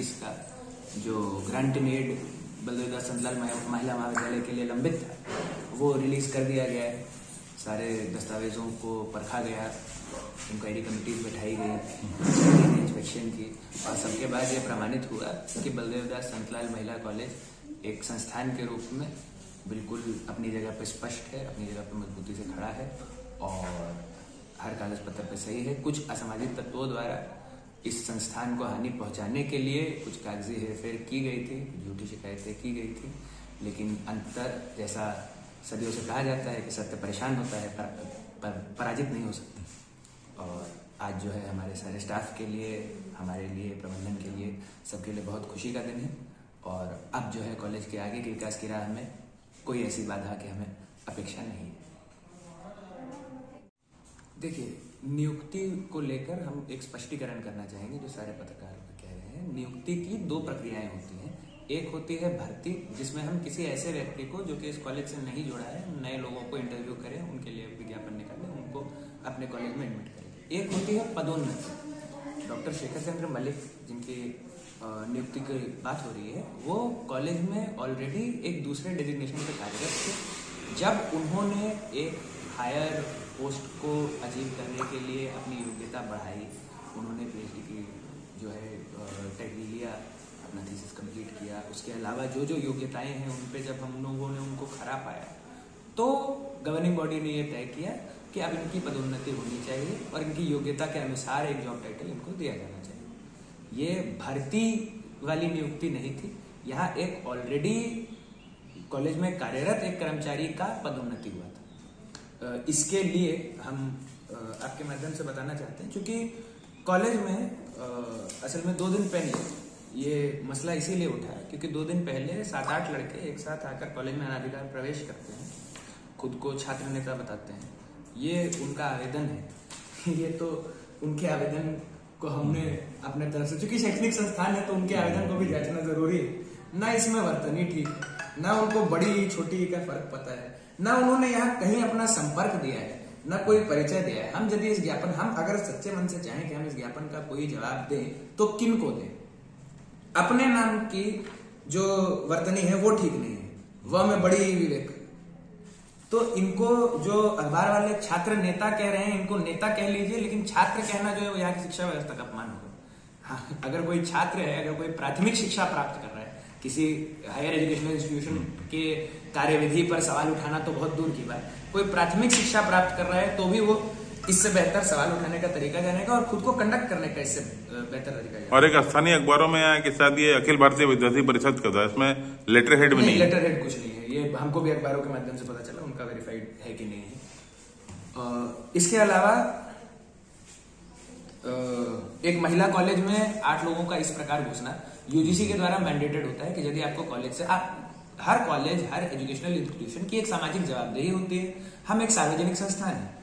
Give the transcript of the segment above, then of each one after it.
2020 का जो grant need Baldev दास संतलाल महिला महाविद्यालय के लिए लंबित था वो रिलीज कर दिया गया है। सारे दस्तावेजों को परखा गया, इंक्वायरी कमिटीज बैठाई गई, इंस्पेक्शन की, और सबके बाद ये प्रमाणित हुआ कि बलदेव दास संतलाल महिला कॉलेज एक संस्थान के रूप में बिल्कुल अपनी जगह पर स्पष्ट है, अपनी जगह पर मजबूती से खड़ा है और हर कागज पत्र पर सही है। कुछ असामाजिक तत्वों द्वारा इस संस्थान को हानि पहुंचाने के लिए कुछ कागजी हेरफेर की गई थी, झूठी शिकायतें की गई थी, लेकिन अंतर जैसा सदियों से कहा जाता है कि सत्य परेशान होता है पर पराजित नहीं हो सकता। और आज जो है हमारे सारे स्टाफ के लिए, हमारे लिए, प्रबंधन के लिए, सबके लिए बहुत खुशी का दिन है। और अब जो है कॉलेज के आगे के विकास की राह में कोई ऐसी बाधा की हमें अपेक्षा नहीं है। देखिए, नियुक्ति को लेकर हम एक स्पष्टीकरण करना चाहेंगे जो सारे पत्रकार कह रहे हैं। नियुक्ति की दो प्रक्रियाएं होती हैं। एक होती है भर्ती, जिसमें हम किसी ऐसे व्यक्ति को जो कि इस कॉलेज से नहीं जुड़ा है, नए लोगों को इंटरव्यू करें, उनके लिए विज्ञापन निकालें, उनको अपने कॉलेज में एडमिट करें। एक होती है पदोन्नति। डॉक्टर शेखर चंद्र मलिक जिनकी नियुक्ति की बात हो रही है, वो कॉलेज में ऑलरेडी एक दूसरे डेजिग्नेशन पे कार्यरत थे। जब उन्होंने एक हायर पोस्ट को अचीव करने के लिए अपनी योग्यता बढ़ाई, उन्होंने पीएचडी की जो है डिग्री लिया, अपना थीसिस कंप्लीट किया, उसके अलावा जो जो योग्यताएं हैं उन पे जब हम लोगों ने उनको खरा पाया तो गवर्निंग बॉडी ने ये तय किया कि अब इनकी पदोन्नति होनी चाहिए और इनकी योग्यता के अनुसार एक जॉब टाइटल इनको दिया जाना चाहिए। ये भर्ती वाली नियुक्ति नहीं थी, यहाँ एक ऑलरेडी कॉलेज में कार्यरत एक कर्मचारी का पदोन्नति हुआ था। इसके लिए हम आपके माध्यम से बताना चाहते हैं, क्योंकि कॉलेज में असल में 2 दिन पहले ये मसला इसीलिए उठा क्योंकि 2 दिन पहले 7-8 लड़के एक साथ आकर कॉलेज में अनाधिकार प्रवेश करते हैं, खुद को छात्र नेता बताते हैं। ये उनका आवेदन है। ये तो उनके आवेदन को हमने अपने तरफ से, चूंकि शैक्षणिक संस्थान है तो उनके आवेदन को भी जांचना जरूरी है। ना इसमें वर्तनी ठीक, ना उनको बड़ी छोटी का फर्क पता है, ना उन्होंने यहाँ कहीं अपना संपर्क दिया है, ना कोई परिचय दिया है। हम यदि इस ज्ञापन, हम अगर सच्चे मन से चाहें कि हम इस ज्ञापन का कोई जवाब दें तो किन को दें? अपने नाम की जो वर्तनी है वो ठीक नहीं है, वह में बड़ी विवेक। तो इनको जो अखबार वाले छात्र नेता कह रहे हैं, इनको नेता कह लीजिए, लेकिन छात्र कहना जो है वो यहाँ की शिक्षा व्यवस्था का अपमान होगा। हाँ, अगर कोई छात्र है, अगर कोई प्राथमिक शिक्षा प्राप्त कर रहा है, किसी हायर एजुकेशनल इंस्टीट्यूशन के कार्यविधि पर सवाल उठाना तो बहुत दूर की बात, कोई प्राथमिक शिक्षा प्राप्त कर रहा है तो भी वो इससे बेहतर सवाल उठाने का तरीका जानेगा और खुद को कंडक्ट करने का इससे बेहतर तरीका जानेगा। और एक स्थानीय अखबारों में आया कि शायद ये अखिल भारतीय विद्यार्थी परिषद का था, इसमें लेटर हेड भी नहीं। लेटर हेड कुछ नहीं है, ये हमको भी अखबारों के माध्यम से पता चला, उनका वेरीफाइड है कि नहीं है। इसके अलावा एक महिला कॉलेज में 8 लोगों का इस प्रकार घुसना यूजीसी के द्वारा मैंडेटेड होता है कि यदि आपको कॉलेज से, हर कॉलेज, हर एजुकेशनल इंस्टीट्यूशन की एक सामाजिक जवाबदेही होती है। हम एक सार्वजनिक संस्थान है,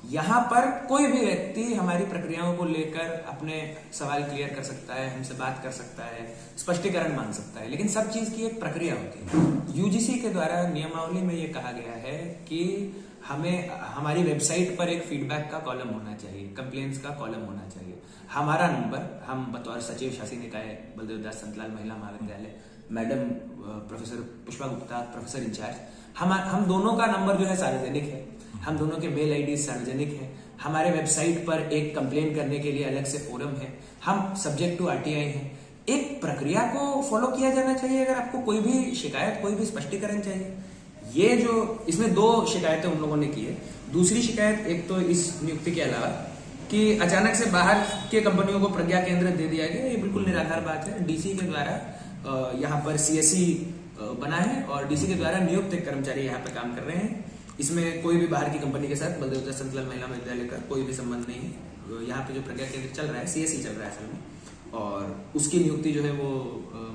यहाँ पर कोई भी व्यक्ति हमारी प्रक्रियाओं को लेकर अपने सवाल क्लियर कर सकता है, हमसे बात कर सकता है, स्पष्टीकरण मांग सकता है, लेकिन सब चीज की एक प्रक्रिया होती है। यूजीसी के द्वारा नियमावली में ये कहा गया है कि हमें हमारी वेबसाइट पर एक फीडबैक का कॉलम होना चाहिए, कंप्लेंट्स का कॉलम होना चाहिए। हमारा नंबर, हम बतौर सचिव शासी निकाय बलदेव दास Santlal Mahila Mahavidyalaya, madam professor Pushpa Gupta professor incharge, हम दोनों का नंबर जो है सार्वजनिक है, हम दोनों के मेल आईडी सार्वजनिक है। हमारे वेबसाइट पर एक कंप्लेन करने के लिए अलग से फोरम है, हम सब्जेक्ट टू आरटीआई हैं। एक प्रक्रिया को फॉलो किया जाना चाहिए। अगर आपको कोई भी शिकायत, कोई भी स्पष्टीकरण चाहिए, ये जो इसमें 2 शिकायतें उन लोगों ने की है। दूसरी शिकायत, एक तो इस नियुक्ति के अलावा कि अचानक से बाहर के कंपनियों को प्रज्ञा केंद्र दे दिया गया, ये बिल्कुल निराधार बात है। डीसी के द्वारा यहाँ पर सीएससी बना है और डीसी के द्वारा नियुक्त एक कर्मचारी यहाँ पे काम कर रहे हैं। इसमें कोई भी बाहर की कंपनी के साथ बलदेव दास संतलाल महिला महाविद्यालय का कोई भी संबंध नहीं है। यहाँ पे जो प्रज्ञा केंद्र चल रहा है, सीएससी चल रहा है असल में, और उसकी नियुक्ति जो है वो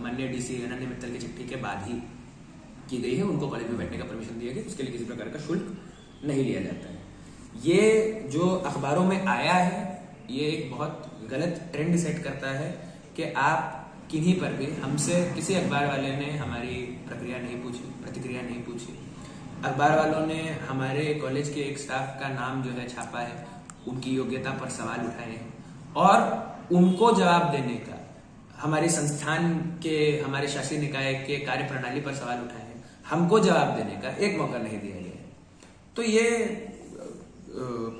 माननीय डीसी अनन्य मित्तल की चिट्ठी के बाद ही की गई है। उनको कॉलेज में बैठने का परमिशन दिया गया, उसके लिए किसी प्रकार का शुल्क नहीं लिया जाता है। ये जो अखबारों में आया है, ये एक बहुत गलत ट्रेंड सेट करता है कि आप किन्हीं पर भी, हमसे किसी अखबार वाले ने हमारी प्रक्रिया नहीं पूछी, प्रतिक्रिया नहीं पूछी। अखबार वालों ने हमारे कॉलेज के एक स्टाफ का नाम जो है छापा है, उनकी योग्यता पर सवाल उठाए हैं और उनको जवाब देने का हमारे संस्थान के, हमारे शासी निकाय के कार्य प्रणाली पर सवाल उठाए हैं, हमको जवाब देने का एक मौका नहीं दिया गया है। तो ये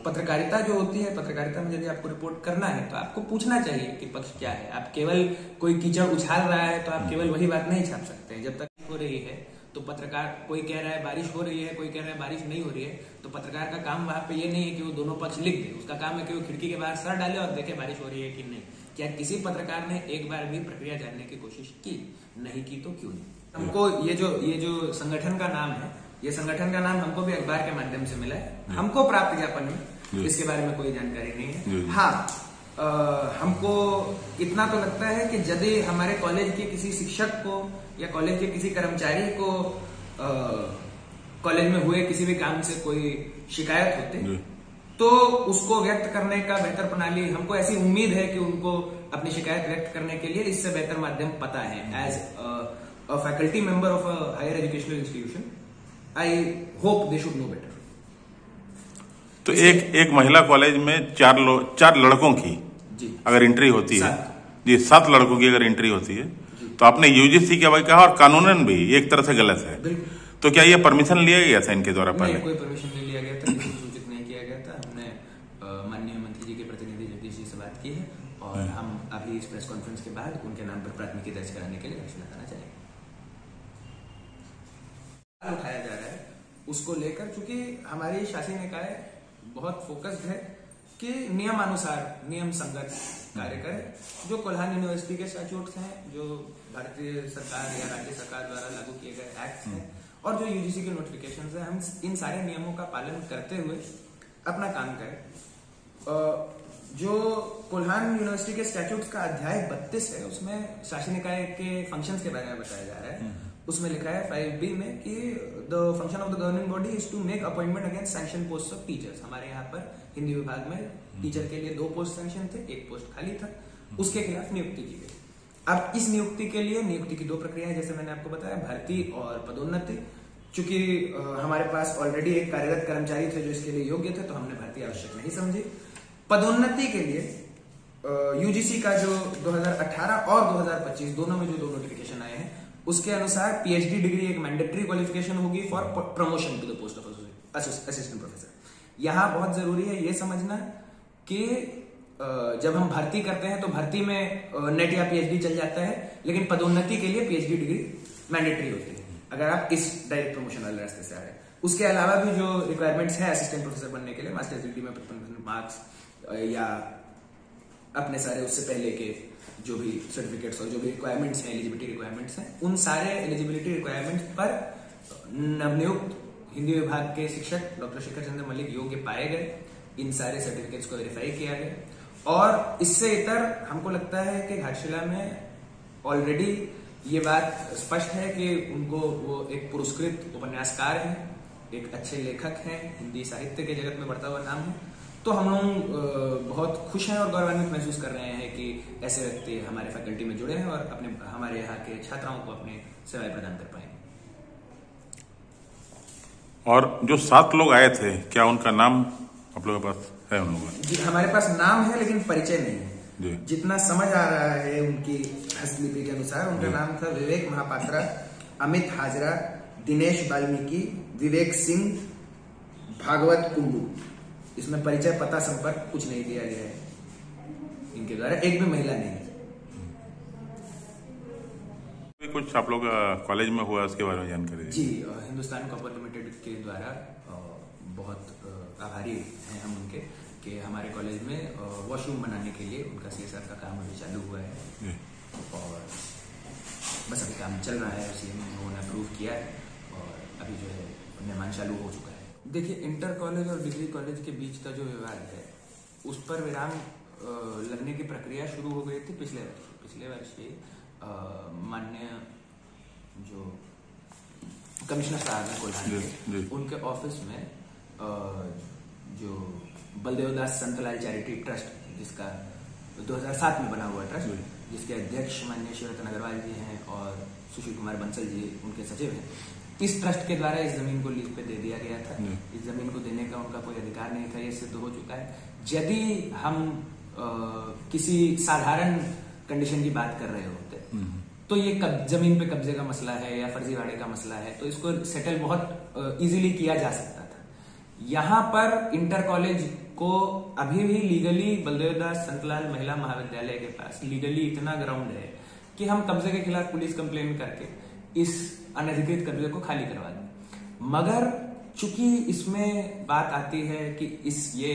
पत्रकारिता जो होती है, पत्रकारिता में यदि आपको रिपोर्ट करना है तो आपको पूछना चाहिए कि पक्ष क्या है। आप केवल कोई कीचड़ उछाल रहा है तो आप केवल वही बात नहीं छाप सकते हैं। जब तक हो रही है तो पत्रकार, कोई कह रहा है बारिश हो रही है, कोई कह रहा है बारिश नहीं हो रही है, तो पत्रकार का काम वहां पे ये नहीं है कि वो दोनों पक्ष लिख दे। उसका काम है कि वो खिड़की के बाहर सर डाले और देखे बारिश हो रही है कि नहीं। क्या किसी पत्रकार ने एक बार भी प्रक्रिया जानने की कोशिश की? नहीं की तो क्यों नहीं? हमको ये जो संगठन का नाम है, ये संगठन का नाम हमको भी अखबार के माध्यम से मिला है। हमको प्राप्त ज्ञापन में इसके बारे में कोई जानकारी नहीं है। हाँ, हमको इतना तो लगता है कि यदि हमारे कॉलेज के किसी शिक्षक को या कॉलेज के किसी कर्मचारी को कॉलेज में हुए किसी भी काम से कोई शिकायत होती तो उसको व्यक्त करने का बेहतर प्रणाली, हमको ऐसी उम्मीद है कि उनको अपनी शिकायत व्यक्त करने के लिए इससे बेहतर माध्यम पता है। As a faculty member of a higher educational institution, I hope they should know better. तो एक महिला कॉलेज में चार लड़कों की जी अगर एंट्री होती है जी, 7 लड़कों की अगर एंट्री होती है तो आपने यूजीसी के भाई कहा और कानूनन भी एक तरह से गलत है। तो क्या ये परमिशन लिया गया था इनके द्वारा? पहले कोई परमिशन नहीं लिया गया था, किसी को सूचित नहीं किया गया था। हमने माननीय मंत्री जी के प्रतिनिधि जगदीश जी से बात की है और हम अभी इस प्रेस कॉन्फ्रेंस के बाद उनके नाम पर प्राथमिकी दर्ज कराने के लिए घोषणा करना चाहेंगे। उठाया जा रहा है उसको लेकर, चूंकि हमारी शासी निकाय बहुत फोकस्ड है कि नियमानुसार, नियम संगत कार्य करे। जो कोल्हान यूनिवर्सिटी के स्टैट्यूट्स हैं, जो भारतीय सरकार या राज्य सरकार द्वारा लागू किए गए एक्ट हैं और जो यूजीसी के नोटिफिकेशन है, हम इन सारे नियमों का पालन करते हुए अपना काम करें। जो कोल्हान यूनिवर्सिटी के स्टैट्यूट्स का अध्याय 32 है, उसमें शासी निकाय के फंक्शंस के बारे में बताया जा रहा है। उसमें लिखा है 5B में कि the function of the governing body is to make appointment against sanction post of teachers. हमारे यहाँ पर हिंदी विभाग में टीचर के लिए 2 पोस्ट सैंक्शन थे, 1 पोस्ट खाली था, उसके खिलाफ नियुक्ति की गई। अब इस नियुक्ति के लिए नियुक्ति की 2 प्रक्रियाएं, जैसे मैंने आपको बताया, भर्ती और पदोन्नति। चूंकि हमारे पास ऑलरेडी एक कार्यरत कर्मचारी थे जो इसके लिए योग्य थे, तो हमने भर्ती आवश्यक नहीं समझी। पदोन्नति के लिए यूजीसी का जो 2018 और 2025 दोनों में जो 2 नोटिफिकेशन आए हैं, उसके अनुसार पीएचडी डिग्री एक मैंडेटरी क्वालिफिकेशन होगी for promotion to the post of assistant professor. यहां बहुत जरूरी है ये समझना कि जब हम भर्ती करते हैं तो भर्ती में नेट या पीएचडी चल जाता है, लेकिन पदोन्नति के लिए पीएचडी डिग्री मैंडेटरी होती है अगर आप इस डायरेक्ट प्रमोशन वाले रास्ते से आ रहे हैं। उसके अलावा भी जो रिक्वायरमेंट्स हैं असिस्टेंट प्रोफेसर बनने के लिए, मास्टर्स डिग्री में 55% मार्क्स या अपने सारे उससे पहले के जो भी सर्टिफिकेट्स और जो भी रिक्वायरमेंट्स हैं, एलिजिबिलिटी रिक्वायरमेंट्स हैं, उन सारे एलिजिबिलिटी रिक्वायरमेंट्स पर नवनियुक्त हिंदी विभाग के शिक्षक डॉक्टर शेखर चंद्र मलिक योग्य पाए गए। इन सारे सर्टिफिकेट्स को वेरीफाई किया गया और इससे इतर हमको लगता है कि घाटशिला में ऑलरेडी ये बात स्पष्ट है कि उनको, वो एक पुरस्कृत उपन्यासकार हैं, एक अच्छे लेखक हैं, हिंदी साहित्य के जगत में बढ़ता हुआ नाम है। तो हम लोग बहुत खुश हैं और गौरवान्वित महसूस कर रहे हैं कि ऐसे व्यक्ति हमारे फैकल्टी में जुड़े हैं और हमारे यहाँ के छात्राओं को अपने सेवाएं प्रदान कर पाएंगे। और जो 7 लोग आए थे, क्या उनका नाम आप लोगों के पास है? उन लोगों जी, हमारे पास नाम है लेकिन परिचय नहीं है। जितना समझ आ रहा है उनकी हस्तलिपि के अनुसार, उनका नाम था विवेक महापात्रा, अमित हाजरा, दिनेश वाल्मीकि, विवेक सिंह, भागवत कुंडू। इसमें परिचय, पता, संपर्क कुछ नहीं दिया गया है इनके द्वारा, एक भी महिला नहीं है। कुछ आप लोग कॉलेज में हुआ उसके बारे में जानकारी? जी, हिंदुस्तान कॉपर लिमिटेड के द्वारा बहुत आभारी हैं हम उनके कि हमारे कॉलेज में वॉशरूम बनाने के लिए उनका CSR का काम अभी चालू हुआ है और बस अभी काम चल रहा है। सीएम ने अप्रूव किया है और अभी जो है निर्माण चालू हो चुका है। देखिए, इंटर कॉलेज और डिग्री कॉलेज के बीच का जो विवाद है उस पर विराम लगने की प्रक्रिया शुरू हो गई थी पिछले वर्ष ही। माननीय जो कमिश्नर साहब हैं कोल्हान के, उनके ऑफिस में जो बलदेव दास संतलाल चैरिटी ट्रस्ट, जिसका 2007 में बना हुआ ट्रस्ट, जिसके अध्यक्ष माननीय श्री रतन अग्रवाल जी हैं और सुशील कुमार बंसल जी उनके सचिव हैं, इस ट्रस्ट के द्वारा इस जमीन को लीज पे दे दिया गया था। इस जमीन को देने का उनका कोई अधिकार नहीं था, ये सिद्ध हो चुका है। यदि हम किसी साधारण कंडीशन की बात कर रहे होते, तो ये जमीन पे कब्जे का मसला है या फर्जीवाड़े का मसला है, तो इसको सेटल बहुत इजीली किया जा सकता था। यहाँ पर इंटर कॉलेज को अभी भी लीगली बलदेव दास संतलाल महिला महाविद्यालय के पास लीगली इतना ग्राउंड है कि हम कब्जे के खिलाफ पुलिस कंप्लेन करके इस अनधिकृत कब्जे को खाली करवा दें। मगर चूंकि इसमें बात आती है कि ये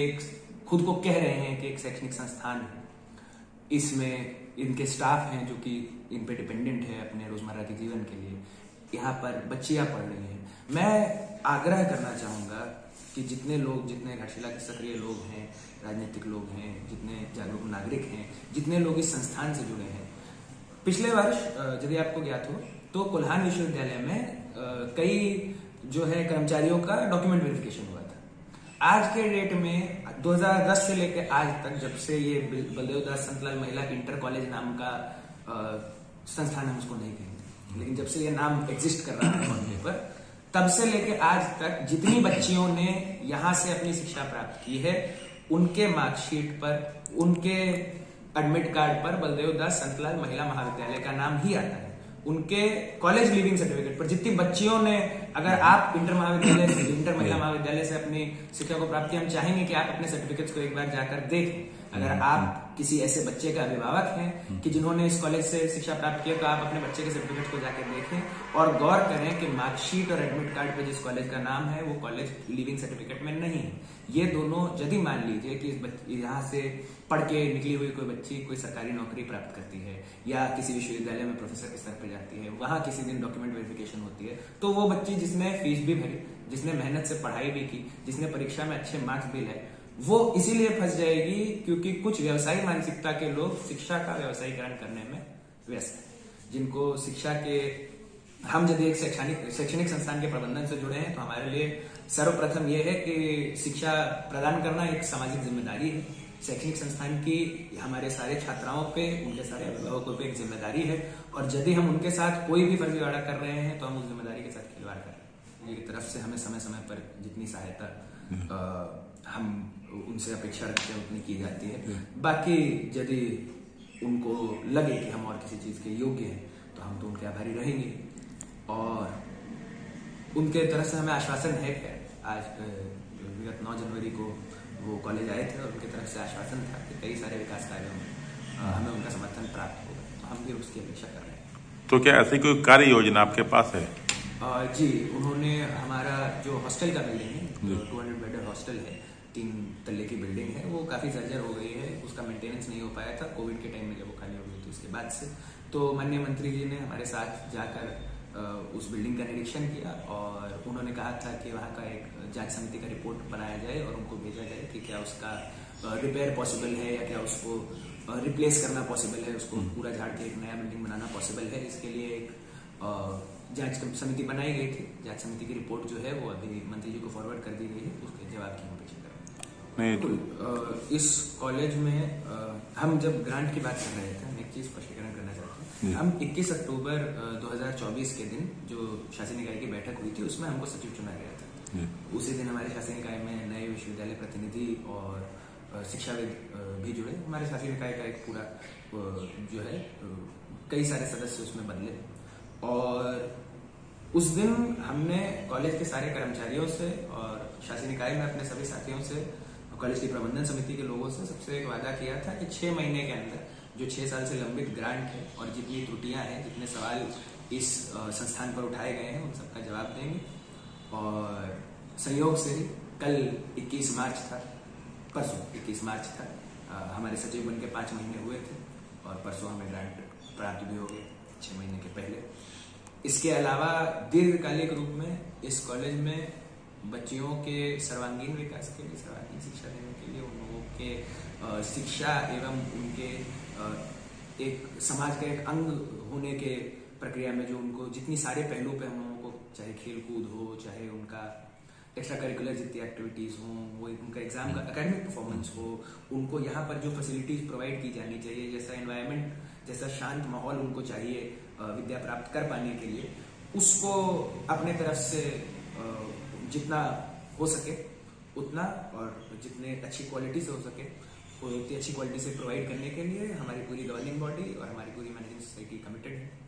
खुद को कह रहे हैं कि एक शैक्षणिक संस्थान है, इसमें इनके स्टाफ हैं जो कि इन पे डिपेंडेंट है अपने रोजमर्रा के जीवन के लिए, यहाँ पर बच्चियां पढ़ रही हैं। मैं आग्रह करना चाहूंगा कि जितने घाटशिला के सक्रिय लोग हैं, राजनीतिक लोग हैं, जितने जागरूक नागरिक हैं, जितने लोग इस संस्थान से जुड़े हैं, पिछले वर्ष यदि आपको ज्ञात हो तो कोल्हान विश्वविद्यालय में कई जो है कर्मचारियों का डॉक्यूमेंट वेरिफिकेशन हुआ था। आज के डेट में 2010 से लेकर आज तक, जब से ये बलदेव दास संतलाल महिला इंटर कॉलेज नाम का संस्थान, हम उसको नहीं कहेंगे, लेकिन जब से ये नाम एग्जिस्ट कर रहा है ऑन पेपर, तब से लेकर आज तक जितनी बच्चियों ने यहाँ से अपनी शिक्षा प्राप्त की है, उनके मार्कशीट पर, उनके एडमिट कार्ड पर बलदेव दास संतलाल महिला महाविद्यालय का नाम ही आता है। उनके कॉलेज लिविंग सर्टिफिकेट पर जितनी बच्चियों ने, अगर आप इंटर महिला महाविद्यालय से अपनी शिक्षा को प्राप्त किया, हम चाहेंगे कि आप अपने सर्टिफिकेट्स को एक बार जाकर देखें। अगर आप किसी ऐसे बच्चे का अभिभावक हैं कि जिन्होंने इस कॉलेज से शिक्षा प्राप्त किया, तो आप अपने बच्चे के सर्टिफिकेट को जाकर देखें और गौर करें कि मार्कशीट और एडमिट कार्ड पर जिस कॉलेज का नाम है वो कॉलेज लिविंग सर्टिफिकेट में नहीं है। ये दोनों, यदि मान लीजिए कि यहाँ से पढ़ के निकली हुई कोई बच्ची कोई सरकारी नौकरी प्राप्त करती है या किसी विश्वविद्यालय में प्रोफेसर के स्तर पर जाती है, वहां किसी दिन डॉक्यूमेंट वेरिफिकेशन होती है, तो वो बच्ची जिसने फीस भी भरी, जिसने मेहनत से पढ़ाई भी की, जिसने परीक्षा में अच्छे मार्क्स भी लाए, वो इसीलिए फंस जाएगी क्योंकि कुछ व्यवसायी मानसिकता के लोग शिक्षा का व्यवसायीकरण करने में व्यस्त हैं। जिनको शिक्षा के, हम यदि एक शैक्षणिक संस्थान के प्रबंधन से जुड़े हैं, तो हमारे लिए सर्वप्रथम यह है कि शिक्षा प्रदान करना एक सामाजिक जिम्मेदारी है। शैक्षणिक संस्थान की हमारे सारे छात्राओं पे, उनके सारे अभिभावकों पे एक जिम्मेदारी है, और यदि हम उनके साथ कोई भी फर्जीवाड़ा कर रहे हैं तो हम उस जिम्मेदारी के साथ खिलवाड़ कर रहे हैं। ये तरफ से हमें समय समय पर जितनी सहायता हम उनसे अपेक्षा रखते हैं उतनी की जाती है। बाकी यदि उनको लगे कि हम और किसी चीज के योग्य हैं तो हम तो उनके आभारी रहेंगे, और उनके तरफ से हमें आश्वासन है। आज विगत 9 जनवरी को वो कॉलेज आए थे और उनकी तरफ से आश्वासन था कि कई सारे विकास कार्यों में हमें उनका समर्थन प्राप्त होगा, तो हम भी उसकी अपेक्षा कर रहे हैं। तो क्या ऐसी कोई कार्य योजना आपके पास है? जी, उन्होंने हमारा जो हॉस्टल का बिल्डिंग है, 200 बेड हॉस्टल है, 3 तल्ले की बिल्डिंग है, वो काफी जर्जर हो गई है, उसका मेंटेनेंस नहीं हो पाया था कोविड के टाइम में जब वो खाली हो गई थी। उसके बाद से तो माननीय मंत्री जी ने हमारे साथ जाकर उस बिल्डिंग का निरीक्षण किया और उन्होंने कहा था कि वहाँ का एक जांच समिति का रिपोर्ट बनाया जाए और उनको भेजा जाए कि क्या उसका रिपेयर पॉसिबल है या क्या उसको रिप्लेस करना पॉसिबल है, उसको पूरा झाड़ के एक नया बिल्डिंग बनाना पॉसिबल है। इसके लिए एक जांच समिति बनाई गई थी। जांच समिति की रिपोर्ट जो है वो अभी मंत्री जी को फॉरवर्ड कर दी गई है, उसके जवाब की अपेक्षा कर रहे हैं। इस कॉलेज में हम जब ग्रांट की बात कर रहे थे, हम एक चीज स्पष्टीकरण करना चाहते हैं। हम 21 अक्टूबर 2024 के दिन जो शासी निकाय की बैठक हुई थी, उसमें हमको सचिव चुना गया था। उसी दिन हमारे शासी निकाय में नए विश्वविद्यालय प्रतिनिधि और शिक्षाविद भी जुड़े। हमारे शासी निकाय का एक पूरा जो है कई सारे सदस्य उसमें बदले, और उस दिन हमने कॉलेज के सारे कर्मचारियों से और शासी निकाय में अपने सभी साथियों से, कॉलेज की प्रबंधन समिति के लोगों से सबसे एक वादा किया था कि 6 महीने के अंदर जो 6 साल से लंबित ग्रांट है और जितनी त्रुटियां हैं, जितने सवाल इस संस्थान पर उठाए गए हैं, उन सबका जवाब देंगे। और संयोग से कल 21 मार्च था, परसों 21 मार्च था, हमारे सचिव बन के 5 महीने हुए थे और परसों हमें ग्रांट प्राप्त भी हो गए 6 महीने के पहले। इसके अलावा दीर्घकालिक रूप में इस कॉलेज में बच्चियों के सर्वांगीण विकास के लिए, सर्वांगीण शिक्षा देने के लिए, उन लोगों के शिक्षा एवं उनके एक समाज का एक अंग होने के प्रक्रिया में जो उनको जितनी सारे पहलू पे हम लोगों को, चाहे खेल कूद हो, चाहे उनका एक्स्ट्रा करिकुलर जितनी एक्टिविटीज हो, वो उनका एग्जाम का एकेडमिक परफॉर्मेंस हो, उनको यहाँ पर जो फैसिलिटीज प्रोवाइड की जानी चाहिए, जैसा एनवायरनमेंट, जैसा शांत माहौल उनको चाहिए विद्या प्राप्त कर पाने के लिए, उसको अपने तरफ से जितना हो सके उतना और जितने अच्छी क्वालिटी से हो सके वो इतनी अच्छी क्वालिटी से प्रोवाइड करने के लिए हमारी पूरी गवर्निंग बॉडी और हमारी पूरी मैनेजिंग सोसाइटी कमिटेड है।